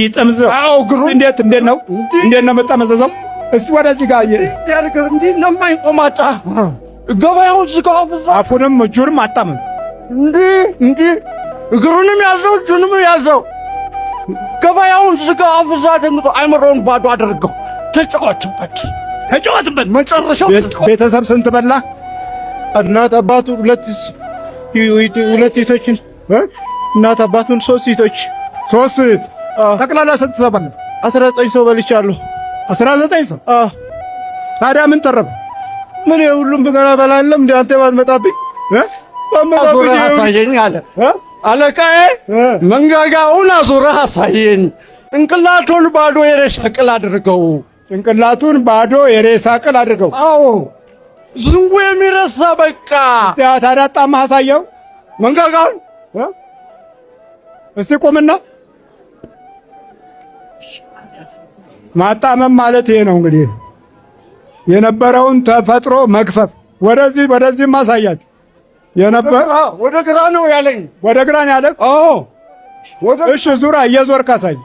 ይጠምዘው። አዎ ግሩ እንዴት ነው መጠመዘዘው? እስቲ ወደዚህ ጋር ያርገው እንዴ ለማይቆማጣ ገበያው ዝጋው አፉንም እጁንም አጣመም እንዴ እግሩንም ያዘው እጁንም ያዘው ገበያውን ዝጋው አፍዛ ደንግጦ አይምሮውን ባዶ አድርገው ተጫወትበት መጨረሻው ቤተሰብ ስንት በላ? እናት አባቱ ሁለት ሴቶችን እናት አባቱን ሶስት ሴቶች ጠቅላላ ስንት ሰው በላ? 19 ሰው በልቻለሁ። 19 ሰው። ታዲያ ምን ተረፈ? ምን ሁሉም ገና በላለም እንደ አንተ ባትመጣብኝ አሳየኝ አለ አለቃዬ። መንጋጋውን አዙረህ አሳየኝ። ጭንቅላቱን ባዶ የሬሳ ቅል አድርገው። አዎ ዝንጉ የሚረሳ በቃ። ታዲያ ጣማህ አሳየው መንጋጋውን። እስቲ ቆምና ማጣመም ማለት ይሄ ነው እንግዲህ የነበረውን ተፈጥሮ መግፈፍ። ወደዚህ ማሳያችሁ ወደ ግራ ነው ያለኝ። ወደ ግራ ነው ያለ? አዎ እሺ ዙራ እየዞርክ አሳይ።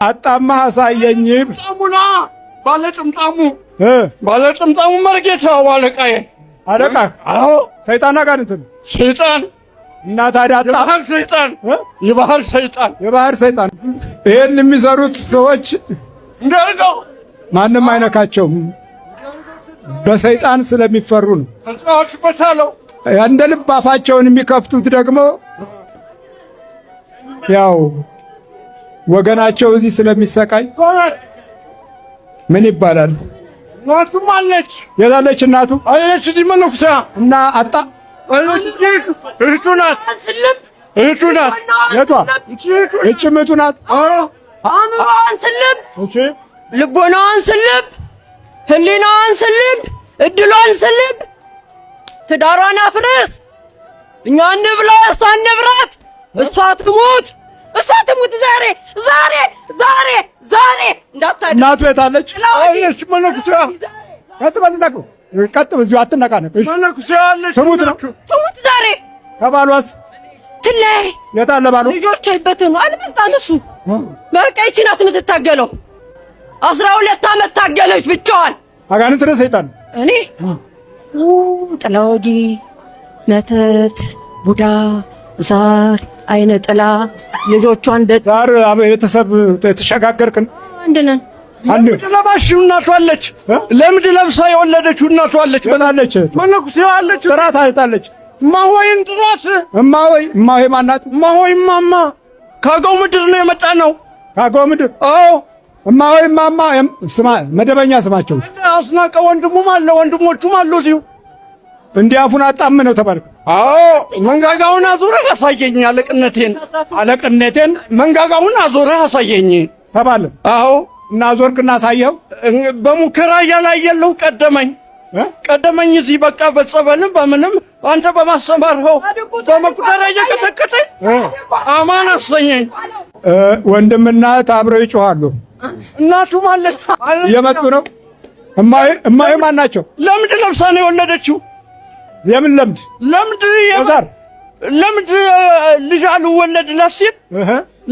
አጣማህ አሳየኝ። ጥምጣሙና ባለጥምጣሙ መርጌታው አለቃዬ። አለቃ? አዎ ሰይጣን አጋንንት ነው። ሰይጣን እና ታዲያ የባህር ሰይጣን ይሄን የሚሰሩት ሰዎች እንደው ማንም አይነካቸውም። በሰይጣን ስለሚፈሩ ነው። ተጫዋችበታለሁ። እንደ ልብ አፋቸውን የሚከፍቱት ደግሞ ያው ወገናቸው እዚህ ስለሚሰቃይ ምን ይባላል? እናቱም አለች። የታለች እናቱ? አለች እዚህ መነኩሳ እና አጣ እህቱ ናት። የቷ? እጭምቱ ናት። አእምሮዋን ስልብ፣ ልቦናዋን ስልብ፣ ህሊናዋን ስልብ፣ እድሏን ስልብ፣ ትዳሯን አፍርስ። እኛ እንብላ፣ እሷ እንብራት። እሷ ትሙት ዛሬ እንዳታድር። እናቱ የታለች? አለች መነኩሳ። ቀጥ በዚሁ አትነቃነቅ። መነኩሳ አለች። ትሙት ዛሬ። ከባሏስ? ትለይ። የታለ ባሉ? ልጆቿ ይበተኑ። አልመጣም እሱ። በቃ ይቺ ናት የምትታገለው። 12 ዓመት ታገለች ብቻዋን። አጋንንት ነው ሰይጣን? እኔ ጥላ ወጊ፣ መተት፣ ቡዳ፣ ዛር፣ አይነ ጥላ ልጆቿን ዛር ቤተሰብ ተሸጋገርክን። አንድ ነን። አንድ ለባሽ እናቷ አለች። ለምድ ለብሳ የወለደችው እናቷ አለች። በላለች መነኩሴ አለች። ጥራት አይታለች። እማሆይን ጥራት። እማሆይ ማናት? እማሆይ ማማ ካገው ምድር ነው የመጣ ነው። ካገው ምድር? አዎ እማሆይ ማማ መደበኛ ስማቸው። አስናቀ ወንድሙም አለ፣ ወንድሞቹም አሉ እዚሁ። እንዲያፉን አጣም ነው ተባልኩ። አዎ መንጋጋውን አዞረህ አሳየኝ። አለቅነቴን መንጋጋውን አዞረህ አሳየኝ ተባለ። አዎ እና ዞርክና አሳየው። በሙከራ ያላየለው ቀደመኝ እዚህ በቃ በጸበልም በምንም አንተ በማስተማርኸው በመቁጠሪያ እየቀጠቀጠኝ አማን አሰኘኝ። ወንድምና እህት አብረው ይጮኻሉ። እናቱ ማለት እየመጡ ነው። እማዬ ማን ናቸው? ለምድ ለብሳ ነው የወለደችው። የምን ለምድ? ለምድ ልጅ አልወለድላት ሲል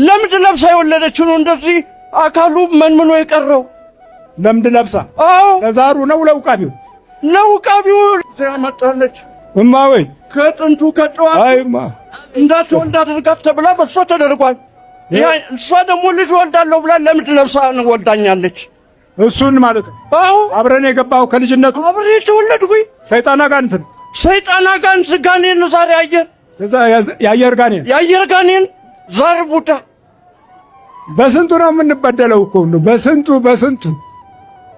ለምድ ለብሳ የወለደችው ነው። እንደዚህ አካሉ መንምኖ የቀረው ለምድ ለብሳ። አዎ ለዛሩ ነው ለውቃቢው ያመጣለች። እማወይ ከጥንቱ ከጨዋታ እንዳትወልድ አድርጋት ተብላ በሷ ተደርጓል። እሷ ደግሞ ልጅ ወልዳለሁ ብላ ለምድ ለብሳ ወልዳኛለች። እሱን ማለት ነው። አዎ አብረን የገባው ከልጅነቱ አብሬ ተወለድኩኝ። ሰይጣን አጋንንት ጋኔን ዛሬ የአየር ጋኔን ዛሬ ቡዳ። በስንቱ ነው የምንበደለው እኮ ነው። በስንቱ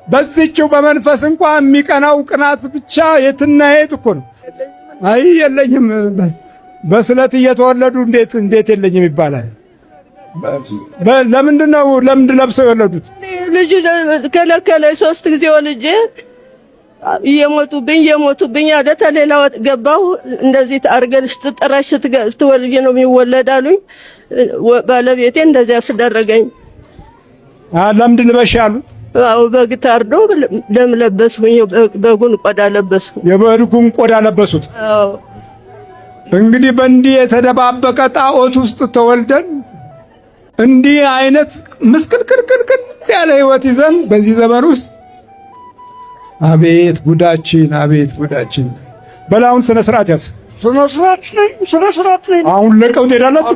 በዚህችው በመንፈስ እንኳን የሚቀናው ቅናት ብቻ የትና የት እኮ ነው። አይ የለኝም በስለት እየተወለዱ እንዴት የለኝም ይባላል። ለምንድን ነው ለምንድ ለብሰው የወለዱት? ልጅ ከለከለኝ 3 ጊዜ ወልጄ እየሞቱብኝ አለ። ተሌላ ወጥ ገባው። እንደዚህ አርገን ስትጠራሽ ስትወልጂ ነው የሚወለዳሉኝ። ባለቤቴ እንደዚያ አስደረገኝ። ለምንድ ልበሽ ያሉት? አው በግ ታርዶ ደም ለበስኩኝ። በጉን ቆዳ ለበስኩ። የበጉን ቆዳ ለበሱት። አዎ እንግዲህ በእንዲህ የተደባበቀ ጣዖት ውስጥ ተወልደን እንዲህ አይነት ምስቅልቅልቅል ያለ ህይወት ይዘን በዚህ ዘመን ውስጥ አቤት ጉዳችን፣ አቤት ጉዳችን። በላውን ስነ ስርዓት ያዝ። ስነ ስርዓት ነኝ። አሁን ለቀው ትሄዳላችሁ።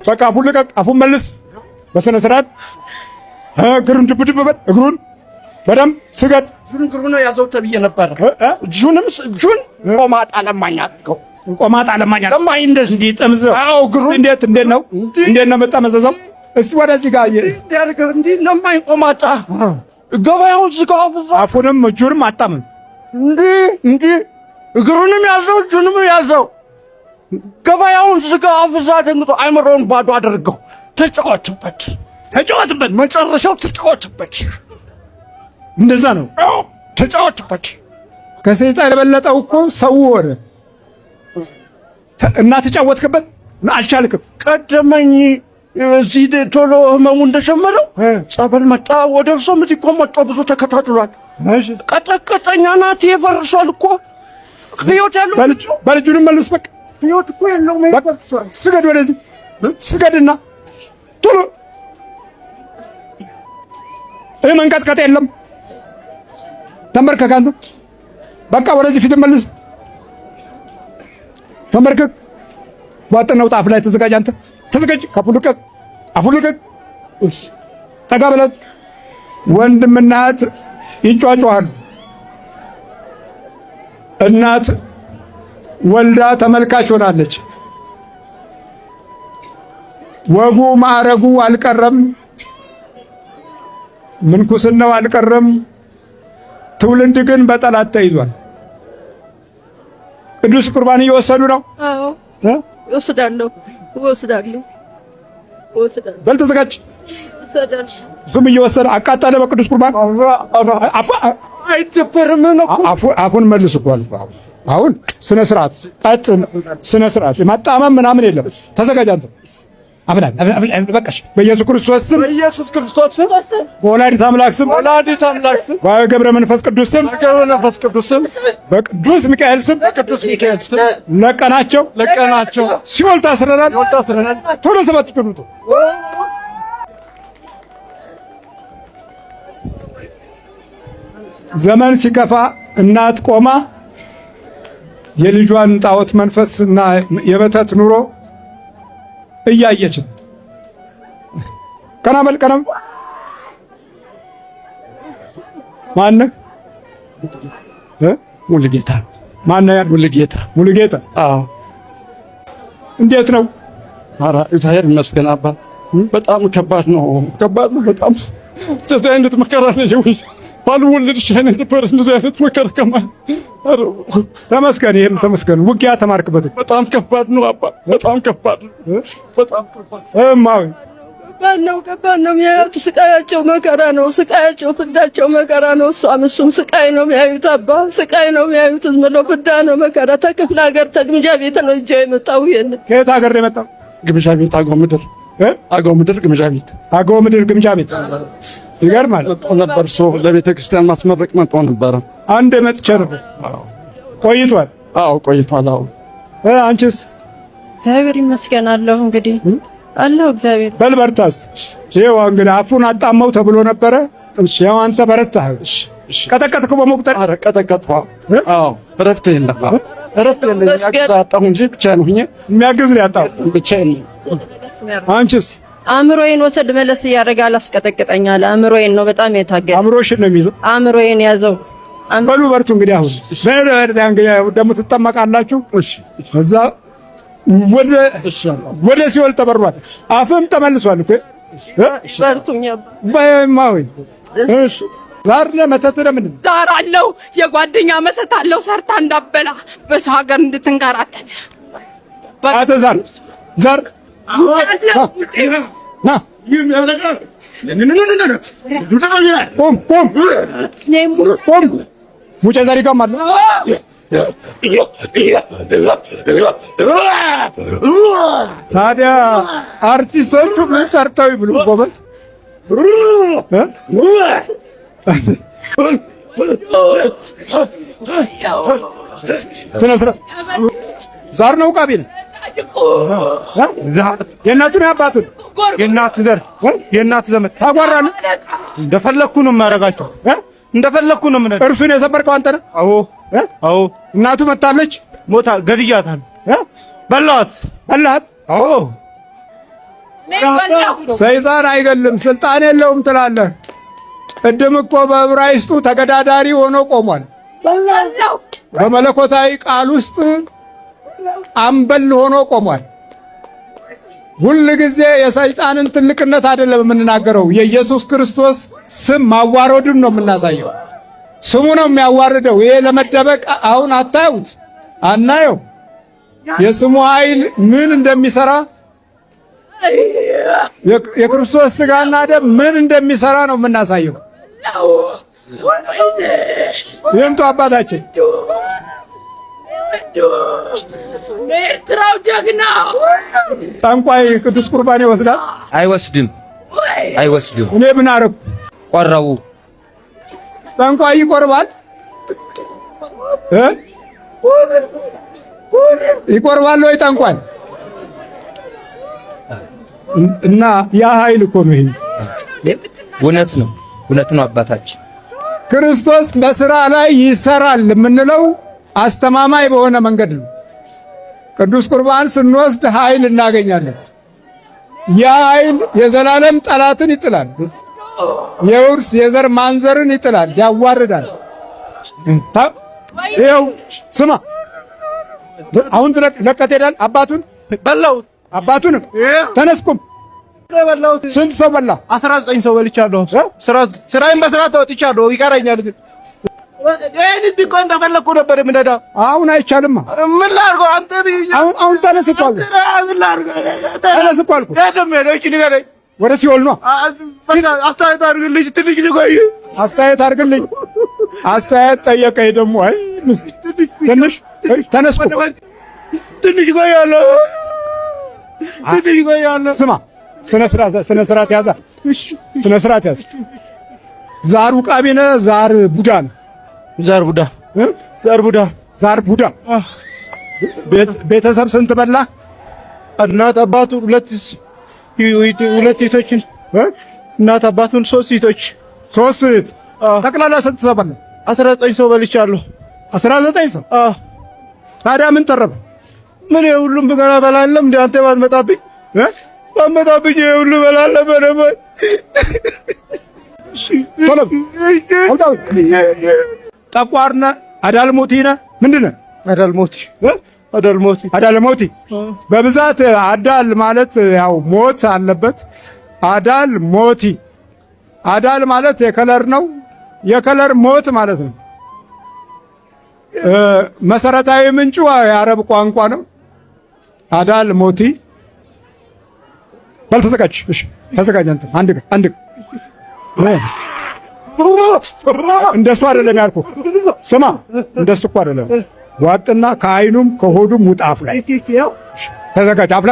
በቃ አፉን ልቀቅ፣ አፉን መልስ በስነ ስርዓት። እግሩን ድብድብ በል፣ እግሩን በደምብ ስገድ። እግሩን ያዘው ተብዬ ነበር። እጁን ቆማጣ ለማኝ አድርገው፣ ቆማጣ ለማኝ ለማኝ እንደዚህ ጠምዘው። አዎ እግሩን እንዴት ነው መጠመዘዘው? እስቲ ወደዚህ ጋር እንዴ ለማኝ ቆማጣ ገበያውን ዝጋው። አፉንም እጁንም አጣምም። እንዴ እግሩንም ያዘው እጁንም ያዘው። ገበያውን ዝጋው። አፍዛ ደንግጦ አይምሮውን ባዶ አድርገው። ተጫወትበት፣ መጨረሻው ተጫወትበት። እንደዛ ነው። ተጫወትበት። ከሰይጣን የበለጠው እኮ ሰው ሆነ እና ተጫወትክበት። አልቻልክም። ቀደመኝ እዚህ ቶሎ ህመሙ እንደጀመረው ጸበል መጣ። ወደ እርሶ ምትኮ መጣ። ብዙ ተከታትሏል። ቀጠቀጠኛ ናት። የፈርሷል እኮ ህይወት ያለው በልጁንም መልስ። በቃ ህይወት እኮ ያለው ነው። ስገድ፣ ወደዚህ ስገድና ቶሎ መንቀጥቀጥ የለም። ተንበርከክ። አንተ በቃ ወደዚህ ፊት መልስ። ተንበርከክ። ዋጥነው ጣፍ ላይ ተዘጋጅ። አንተ ተዘጋጅ። አፉን ልቀቅ፣ አፉን ልቀቅ። ጠጋ ብለህ ወንድምና እህት ይጫጫዋል። እናት ወልዳ ተመልካች ሆናለች። ወጉ ማዕረጉ አልቀረም፣ ምንኩስናው አልቀረም። ትውልድ ግን በጠላት ተይዟል። ቅዱስ ቁርባን እየወሰዱ ነው። አዎ ወስዳለሁ። በል ተዘጋጅ። ዙም እየወሰደ አቃጣለ በቅዱስ ቁርባን። አይደፈርም ነው። አፉን መልስ እኮ አሁን ስነ ስርዓት ቀጥ፣ ስነ ስርዓት ማጣመም ምናምን የለም። ተዘጋጅ አንተ። በቃሽ። በኢየሱስ ክርስቶስ ስም፣ በወላዲተ አምላክ ስም፣ በገብረ መንፈስ ቅዱስ ስም፣ በቅዱስ ሚካኤል ስም ለቀናቸው። ሲኦል ታስረናል። ቶሎ ሰባት ይቀሩት። ዘመን ሲከፋ እናት ቆማ የልጇን ጣዖት መንፈስና የበተት ኑሮ እያየች ቀናበል ቀናም ማነህ? ሙሉጌታ። ማነህ? ሙሉጌታ። አዎ። እንዴት ነው? ኧረ እግዚአብሔር ይመስገን አባ። በጣም ከባድ ነው በጣም። እንደዚህ አይነት መከራ ነው ባልወለድሽ አይነት ነበር። እንደዚህ አይነት መከራ ከማን ተመስገን። ይሄም ተመስገን። ውጊያ ተማርክበት። በጣም ከባድ ነው አባ፣ በጣም ከባድ ነው። እማዊ ከባድ ነው የሚያዩት። ስቃያቸው መከራ ነው። ስቃያቸው ፍዳቸው መከራ ነው። እሱም ስቃይ ነው የሚያዩት አባ፣ ስቃይ ነው የሚያዩት። ዝም ብሎ ፍዳ ነው መከራ። ተክፍለ ሀገር ተግምጃ ቤት ነው እጄ የመጣው። ይሄን ከየት ሀገር ነው የመጣው? ግምጃ ቤት አገው ምድር ግምጃ ቤት። አገው ምድር ግምጃ ቤት። ይገርማል ነበር። ለቤተ ክርስቲያን ማስመረቅ መጥቶ ነበረ። አንድ መጥቼ ነበር። ቆይቷል። አዎ ቆይቷል። አዎ። አንቺስ? እግዚአብሔር ይመስገን አለሁ። እንግዲህ አለሁ እግዚአብሔር። በል በርታስ። ይኸው እንግዲህ አፉን አጣመው ተብሎ ነበረ። ያው አንተ በረታህ። ቀጠቀጥኩ በመቁጠር። ኧረ ቀጠቀጥኩ። አዎ እረፍት የለም። እረፍት የለም። ያጣሁ እንጂ ብቻ ነው የሚያግዝ ነው ያጣሁ ብቻ ነው። አንቺስ? አእምሮዬን ወሰድ መለስ እያደረገ አላስቀጠቅጠኛል። አእምሮዬን ነው በጣም የታገለ። አእምሮሽን ነው የሚይዘው። አእምሮዬን ያዘው። በሉ በርቱ። እንግዲህ አሁን ደግሞ ትጠመቃላችሁ። እዛ ወደ ሲኦል ተበሯል። አፍም ተመልሷል እኮ። በርቱኛ ባይማዊ እሺ። ዛር ለመተት ለምን ዛር አለው? የጓደኛ መተት አለው። ሰርታ እንዳበላ በሰው ሀገር እንድትንከራተት አተ ዛር ና ቆም ሙጬ ዛሬ ጋር ማለት ታዲያ አርቲስቶቹ ምን ሰርተው ይብሉ? ጎበዝ ስነ ስርዓት ዛር ነው ቃቢ ነው የእናቱን ያባቱን የእናት ዘር የእናት ዘመድ ታጓራለህ። እንደፈለኩ ነው የማደርጋቸው። እንደፈለኩ ነው ምን እርሱን የሰበርከው አንተ ነህ? አዎ አዎ። እናቱ መታለች። ሞታ ገድያታል። በላኋት። በላሃት? አዎ። ሰይጣን አይገልም ስልጣን የለውም ትላለህ። ቅድም እኮ በዕብራይስጡ ተገዳዳሪ ሆኖ ቆሟል። በመለኮታዊ ቃል ውስጥ አምበል ሆኖ ቆሟል። ሁል ጊዜ የሰይጣንን ትልቅነት አይደለም የምንናገረው፣ የኢየሱስ ክርስቶስ ስም ማዋረዱን ነው የምናሳየው። ስሙ ነው የሚያዋርደው። ይሄ ለመደበቅ አሁን አታዩት፣ አናየው። የስሙ ኃይል ምን እንደሚሰራ የክርስቶስ ሥጋና ደም ምን እንደሚሰራ ነው የምናሳየው። ይምጡ አባታችን ኤርትራው ጀግና ጠንቋይ ቅዱስ ቁርባን ይወስዳል? አይወስድም፣ አይወስድም። እኔ ምን አደረኩ? ቆረቡ። ጠንቋይ ይቆርባል? ይቆርባል ወይ ጠንቋይ? እና ያ ኃይል እኮ ነው። ይሄ እውነት ነው፣ እውነት ነው አባታችን። ክርስቶስ በሥራ ላይ ይሰራል የምንለው አስተማማኝ በሆነ መንገድ ነው። ቅዱስ ቁርባን ስንወስድ ኃይል እናገኛለን። ያ ኃይል የዘላለም ጠላትን ይጥላል። የውርስ የዘር ማንዘርን ይጥላል፣ ያዋርዳል። ይኸው ስማ፣ አሁን ለቀት ሄዳል። አባቱን በላው። አባቱንም ተነስኩም። ስንት ሰው በላ? 19 ሰው በልቻለሁ። ስራዬን በስርዓት ተወጥቻለሁ። ይቀረኛል ግን ይሄን ቢቆ እንደፈለኩ ነበር የምነዳው። አሁን አይቻልም። ምን ላድርገው? አንተ አሁን ተነስ እኮ አልኩህ። ምን ላድርገው? ተነስ እኮ አልኩህ። ንገረኝ። ወደ ሲኦል ነው። አስተያየት አድርግልኝ። ትንሽ ልቆይ። አስተያየት አድርግልኝ። አስተያየት ጠየቀኝ ደግሞ። አይ ትንሽ ተነስ እኮ ትንሽ ቆያለሁ። ትንሽ ቆያለሁ። ስማ፣ ስነ ስርዓት ያዛ። ስነ ስርዓት ያዝ። ዛር ውቃቢ ነህ? ዛር ቡዳ ነህ? ዛር ቡዳ። ዛር ቡዳ። ዛር ቡዳ። ቤተሰብ ስንት በላ? እናት አባቱ ሁለት ሴቶችን፣ እናት አባቱን 3 ሴቶች። 3 ሴት። ጠቅላላ ስንት ሰው በላ? 19 ሰው በልቻለሁ። 19 ሰው። ታዲያ ምን ተረፈ? ምን የሁሉም ገና በላለም እንዴ? አንተ ባትመጣብኝ ባትመጣብኝ የሁሉ በላለ በነበር ጠቋርና አዳልሞቲና ምንድን ነህ? አዳልሞቲ። በብዛት አዳል ማለት ያው ሞት አለበት። አዳልሞቲ። አዳል ማለት የከለር ነው። የከለር ሞት ማለት ነው። መሰረታዊ ምንጩ የአረብ ቋንቋ ነው። አዳልሞቲ። በል ተዘጋጅ። እሺ ተዘጋጅ አንተ። አንድ እንደሱ አይደለም ያልኩህ። ስማ፣ እንደሱ እኮ አይደለም። ዋጥና ከአይኑም ከሆዱም ውጣ። አፍ ላይ ተዘጋጅ። አፍ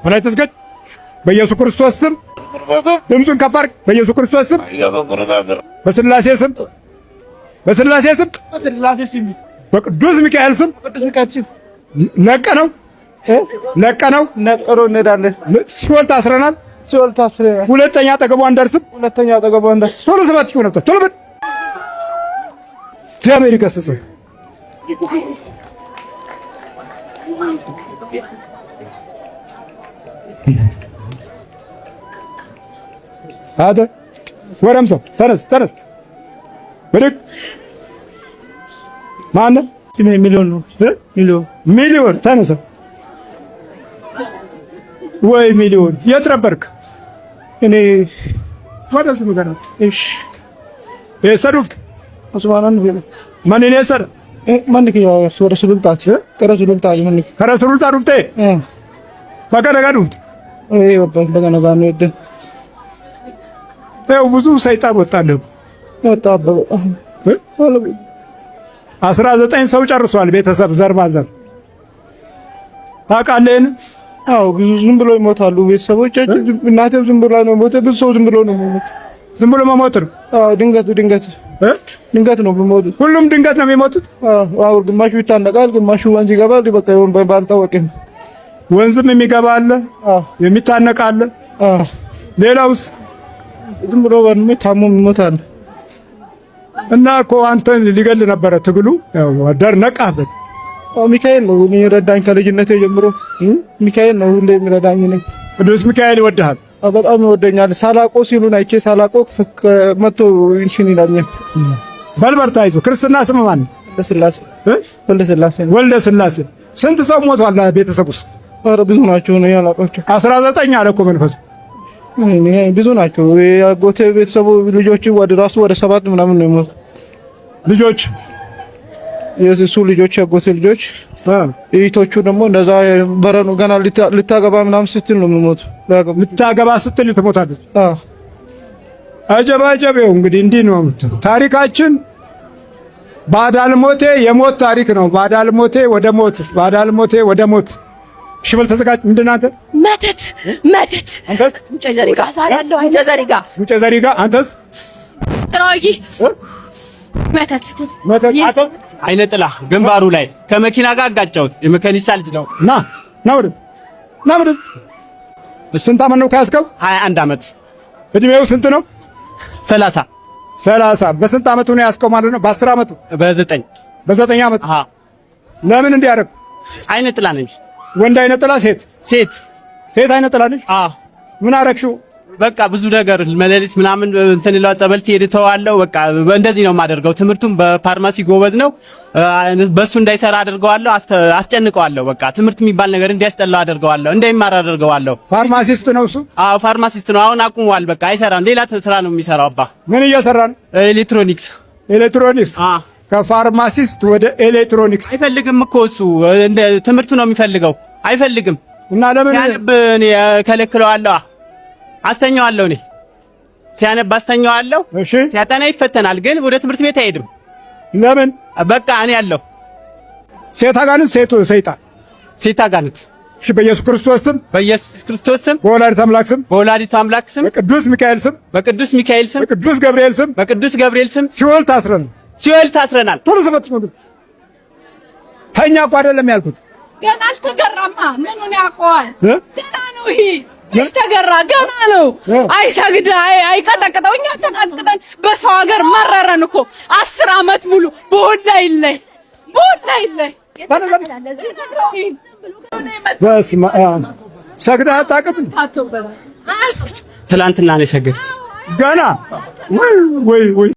ላይ ተዘጋጅ። በኢየሱስ ክርስቶስ ስም ድምፁን ከፍ አድርግ። በኢየሱስ ክርስቶስ ስም፣ በስላሴ ስም፣ በስላሴ ስም፣ በቅዱስ ሚካኤል ስም ለቀነው እንሄዳለን። ሲኦል ታስረናል። ሁለተኛ አጠገቧ አንደርስም። ቶሎ ሰባት ይሆን ነበር። ቶሎ በል። እግዚአብሔር ይገስጽ። አደ ወረምሰው ተነስ። ብድግ። ማነው? ሚሊዮን ተነስ። ወይ ሚሊዮን የት ነበርክ? እኔ ወደሱ ምገራት። እሺ የሰሩት አስማናን ማን ነው የሰረ? ማን ነው ወደ ሱልጣት ከረሱልጣ ማን ነው? ከረሱልጣ ዱፍቴ በገነጋ ዱፍት በገነጋ ነው የደ ብዙ ሰይጣን ወጣለሁ። 19 ሰው ጨርሷል። ቤተሰብ ዘር ማንዘር ታውቃለህ? አዎ ዝም ብሎ ይሞታሉ ቤተሰቦቻችን። እናቴም ዝም ብሎ ነው ሞተ። ብዙ ሰው ዝም ብሎ ነው ሞተ። ዝም ብሎ መሞት ነው። ድንገት ነው የሚሞቱት። ሁሉም ድንገት ነው የሚሞቱት። አዎ ግማሹ ይታነቃል፣ ግማሹ ወንዝ ይገባል። በቃ ባልታወቀም ወንዝም የሚገባ አለ፣ የሚታነቅ አለ። ሌላውስ ዝም ብሎ ታሞ ይሞታል። እና እኮ አንተን ሊገል ነበረ ትግሉ። ያው ወደር ነቃበት። ሚካኤል ነው የሚረዳኝ ከልጅነቴ ጀምሮ። ሚካኤል ነው ሁሌ የሚረዳኝ ነኝ። ቅዱስ ሚካኤል ይወድሃል። በጣም ይወደኛል። ሳላቆ ሲሉን አይቼ ሳላቆ መጥቶ እንሽን ይላኛል። በልበርታ ይዞ ክርስትና ስም ማን? ወልደ ስላሴ። ስንት ሰው ሞቷል ቤተሰብ ውስጥ? ኧረ ብዙ ናቸው ነው ያላቆቸው። 19 አለ እኮ መንፈሱ። ብዙ ናቸው። የአጎቴ ቤተሰቡ ልጆች ወደ 7 ምናምን ነው የሞቱት ልጆች። የሱ ልጆች ያጎቴ ልጆች እህቶቹ ደግሞ እንደዛ በረኑ ገና ልታገባ ምናምን ስትል ነው የሚሞቱ። ልታገባ ስትል ትሞታለች። አጀብ። እንግዲህ እንዲህ ነው ታሪካችን። ባዳልሞቴ የሞት ታሪክ ነው። ባዳልሞቴ ወደ ሞት ሽበል ተዘጋጅ። ምንድን አንተ? መተት ሙጬ ዘሪጋ ሳያለው ሙጬ ዘሪጋ አንተስ? ጥራጊ መተት አይነ ጥላ ግንባሩ ላይ ከመኪና ጋር አጋጨሁት። የመካኒሳ ልጅ ነው። ና ወደ ስንት ዓመት ነው ከያዝከው? 21 ዓመት። እድሜው ስንት ነው? 30። በስንት ዓመቱ ነው ያዝከው ማለት ነው? በ10 ዓመቱ? በ9 ዓመቱ። ለምን እንዲያደርግ? አይነ ጥላ ነኝ። ወንድ አይነ ጥላ? ሴት አይነ ጥላ ነሽ? ምን አረግሽው? በቃ ብዙ ነገር መለሊት ምናምን እንትን ይላል። ጸበል ትሄድ ተዋለው። በቃ እንደዚህ ነው የማደርገው። ትምህርቱም በፋርማሲ ጎበዝ ነው። በሱ እንዳይሰራ አደርገዋለሁ፣ አስጨንቀዋለሁ። በቃ ትምህርት የሚባል ነገር እንዲያስጠላው አደርገዋለሁ፣ እንዳይማር አደርገዋለሁ። ፋርማሲስት ነው እሱ? አዎ ፋርማሲስት ነው። አሁን አቁሟል። በቃ አይሰራም። ሌላ ስራ ነው የሚሰራው። አባ ምን እየሰራ ነው? ኤሌክትሮኒክስ። ከፋርማሲስት ወደ ኤሌክትሮኒክስ። አይፈልግም እኮ እሱ እንደ ትምህርቱ ነው የሚፈልገው። አይፈልግም። እና ለምን ያንብ እኔ ከለክለዋለሁ። አስተኛዋለሁ። እኔ ሲያነብ አስተኛዋለሁ። እሺ ሲያጠና ይፈተናል፣ ግን ወደ ትምህርት ቤት አይሄድም። ለምን? በቃ እኔ ያለው ሴት አጋንንት ሴት አጋንንት። እሺ በኢየሱስ ክርስቶስ ስም በወላዲተ አምላክ ስም በቅዱስ ሚካኤል ስም በቅዱስ ገብርኤል ስም ሲኦል ታስረናል። ቶሎ ሰፈት ነው። ተኛ እኮ አይደለም ያልኩት። ገና አልተገራማ። ምኑን ያውቀዋል? ገና ነው ይሄ ተገራ ገና ነው። አይሰግድ አይቀጠቅጠው። እኛ ተቀጥቅጠን በሰው ሀገር መረረን እኮ 10 ዓመት ሙሉ በወላይ ላይ በስመ አብ። ሰግደህ አታውቅም? ትላንትና ነው የሰገድኩት። ገና ወይ